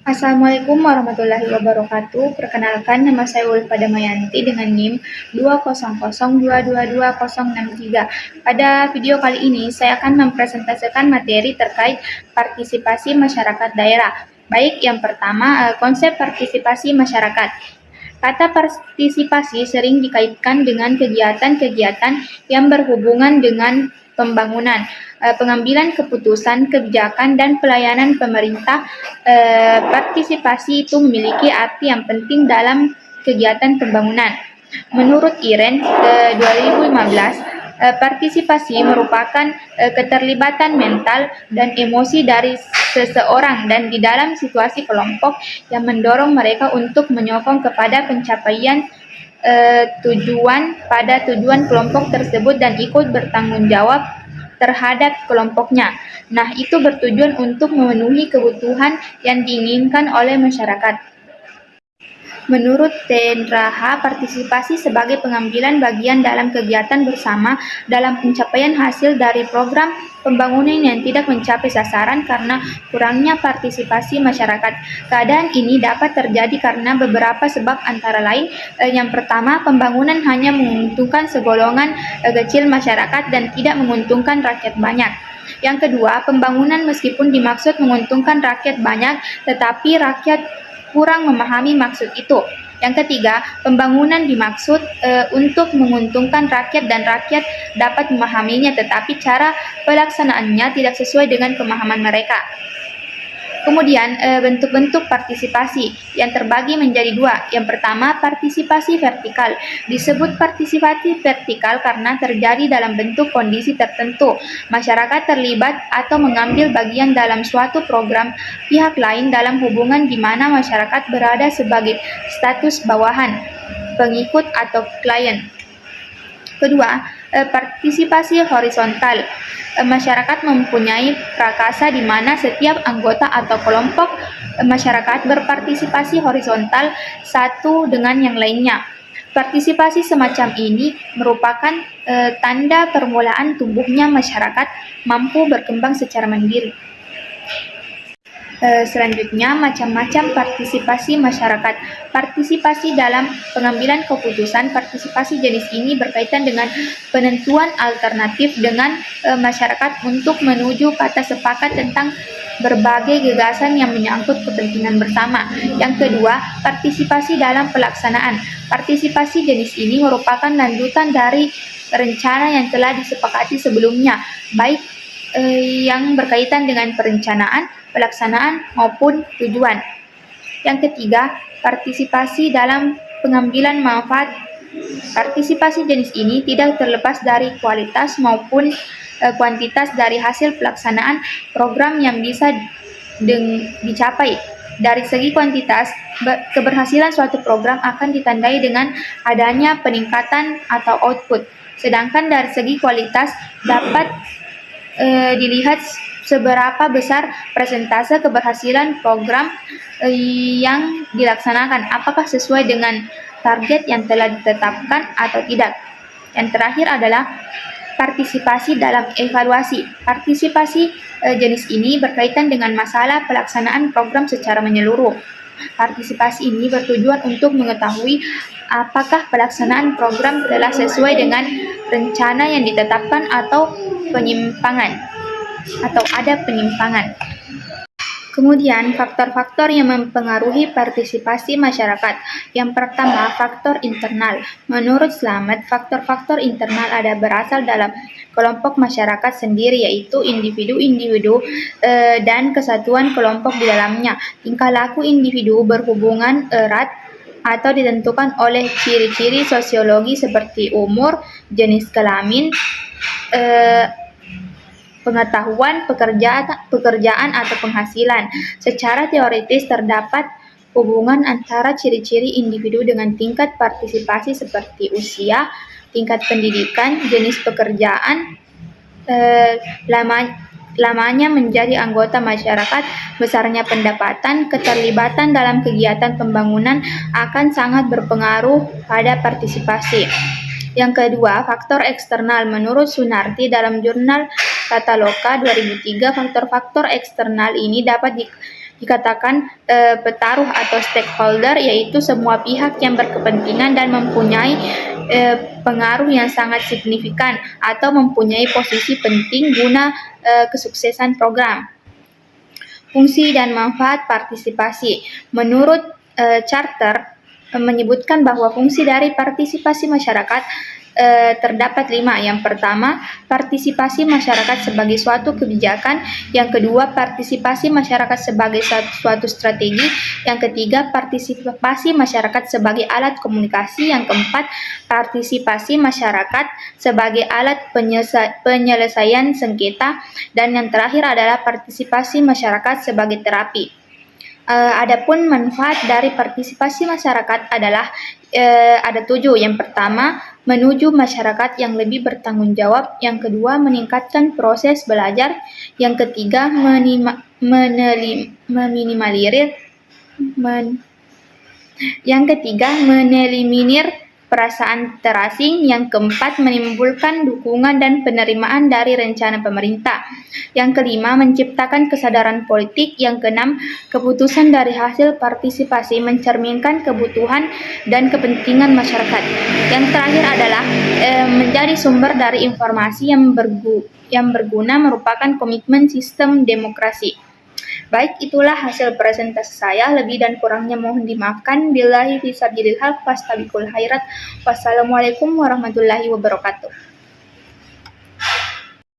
Assalamualaikum warahmatullahi wabarakatuh. Perkenalkan, nama saya Ulfa Damayanti dengan NIM 200222063. Pada video kali ini, saya akan mempresentasikan materi terkait partisipasi masyarakat daerah. Baik, yang pertama, konsep partisipasi masyarakat. Kata partisipasi sering dikaitkan dengan kegiatan-kegiatan yang berhubungan dengan pembangunan, pengambilan keputusan, kebijakan, dan pelayanan pemerintah. Partisipasi itu memiliki arti yang penting dalam kegiatan pembangunan. Menurut IREN 2015, partisipasi merupakan keterlibatan mental dan emosi dari seseorang dan di dalam situasi kelompok yang mendorong mereka untuk menyokong kepada pencapaian tujuan kelompok tersebut dan ikut bertanggung jawab terhadap kelompoknya. Nah, itu bertujuan untuk memenuhi kebutuhan yang diinginkan oleh masyarakat. Menurut Tenraha, partisipasi sebagai pengambilan bagian dalam kegiatan bersama dalam pencapaian hasil dari program pembangunan yang tidak mencapai sasaran karena kurangnya partisipasi masyarakat. Keadaan ini dapat terjadi karena beberapa sebab antara lain, yang pertama, pembangunan hanya menguntungkan segolongan kecil masyarakat dan tidak menguntungkan rakyat banyak. Yang kedua, pembangunan meskipun dimaksud menguntungkan rakyat banyak, tetapi rakyat kurang memahami maksud itu. Yang ketiga, pembangunan dimaksud untuk menguntungkan rakyat dan rakyat dapat memahaminya, tetapi cara pelaksanaannya tidak sesuai dengan pemahaman mereka. Kemudian, bentuk-bentuk partisipasi yang terbagi menjadi dua. Yang pertama, partisipasi vertikal. Disebut partisipasi vertikal karena terjadi dalam bentuk kondisi tertentu. Masyarakat terlibat atau mengambil bagian dalam suatu program pihak lain dalam hubungan di mana masyarakat berada sebagai status bawahan, pengikut atau klien. Kedua, partisipasi horizontal. Masyarakat mempunyai prakasa di mana setiap anggota atau kelompok masyarakat berpartisipasi horizontal satu dengan yang lainnya. Partisipasi semacam ini merupakan tanda permulaan tumbuhnya masyarakat mampu berkembang secara mandiri. Selanjutnya, macam-macam partisipasi masyarakat. Partisipasi dalam pengambilan keputusan. Partisipasi jenis ini berkaitan dengan penentuan alternatif dengan masyarakat untuk menuju kata sepakat tentang berbagai gagasan yang menyangkut kepentingan bersama. Yang kedua, partisipasi dalam pelaksanaan. Partisipasi jenis ini merupakan lanjutan dari rencana yang telah disepakati sebelumnya, baik yang berkaitan dengan perencanaan, pelaksanaan, maupun tujuan. Yang ketiga, partisipasi dalam pengambilan manfaat. Partisipasi jenis ini tidak terlepas dari kualitas maupun kuantitas dari hasil pelaksanaan program yang bisa dicapai. Dari segi kuantitas, keberhasilan suatu program akan ditandai dengan adanya peningkatan atau output. Sedangkan dari segi kualitas dapat dilihat seberapa besar persentase keberhasilan program yang dilaksanakan, apakah sesuai dengan target yang telah ditetapkan atau tidak. Yang terakhir adalah partisipasi dalam evaluasi. Partisipasi jenis ini berkaitan dengan masalah pelaksanaan program secara menyeluruh. Partisipasi ini bertujuan untuk mengetahui apakah pelaksanaan program telah sesuai dengan rencana yang ditetapkan atau ada penyimpangan. Kemudian, faktor-faktor yang mempengaruhi partisipasi masyarakat. Yang pertama, faktor internal. Menurut Slamet, faktor-faktor internal ada berasal dalam kelompok masyarakat sendiri, yaitu individu-individu dan kesatuan kelompok di dalamnya. Tingkah laku individu berhubungan erat atau ditentukan oleh ciri-ciri sosiologi seperti umur, jenis kelamin, pengetahuan, pekerjaan atau penghasilan. Secara teoritis terdapat hubungan antara ciri-ciri individu dengan tingkat partisipasi seperti usia, tingkat pendidikan, jenis pekerjaan, lamanya menjadi anggota masyarakat, besarnya pendapatan, keterlibatan dalam kegiatan pembangunan akan sangat berpengaruh pada partisipasi. Yang kedua, faktor eksternal. Menurut Sunarti dalam jurnal Tata Loka 2003, faktor-faktor eksternal ini dapat dikatakan petaruh atau stakeholder, yaitu semua pihak yang berkepentingan dan mempunyai pengaruh yang sangat signifikan atau mempunyai posisi penting guna kesuksesan program. Fungsi dan manfaat partisipasi. Menurut Charter menyebutkan bahwa fungsi dari partisipasi masyarakat terdapat 5. Yang pertama, partisipasi masyarakat sebagai suatu kebijakan. Yang kedua, partisipasi masyarakat sebagai suatu strategi. Yang ketiga, partisipasi masyarakat sebagai alat komunikasi. Yang keempat, partisipasi masyarakat sebagai alat penyelesaian sengketa. Dan yang terakhir adalah partisipasi masyarakat sebagai terapi. Adapun manfaat dari partisipasi masyarakat adalah ada 7. Yang pertama, menuju masyarakat yang lebih bertanggung jawab. Yang kedua, meningkatkan proses belajar. Yang ketiga, meneliminir perasaan terasing. Yang keempat, menimbulkan dukungan dan penerimaan dari rencana pemerintah. Yang kelima, menciptakan kesadaran politik. Yang keenam, keputusan dari hasil partisipasi mencerminkan kebutuhan dan kepentingan masyarakat. Yang terakhir adalah menjadi sumber dari informasi yang berguna, merupakan komitmen sistem demokrasi. Baik, itulah hasil presentasi saya. Lebih dan kurangnya mohon dimaafkan. Billahi fisabilil haq, fastabiqul khairat. Wassalamualaikum warahmatullahi wabarakatuh.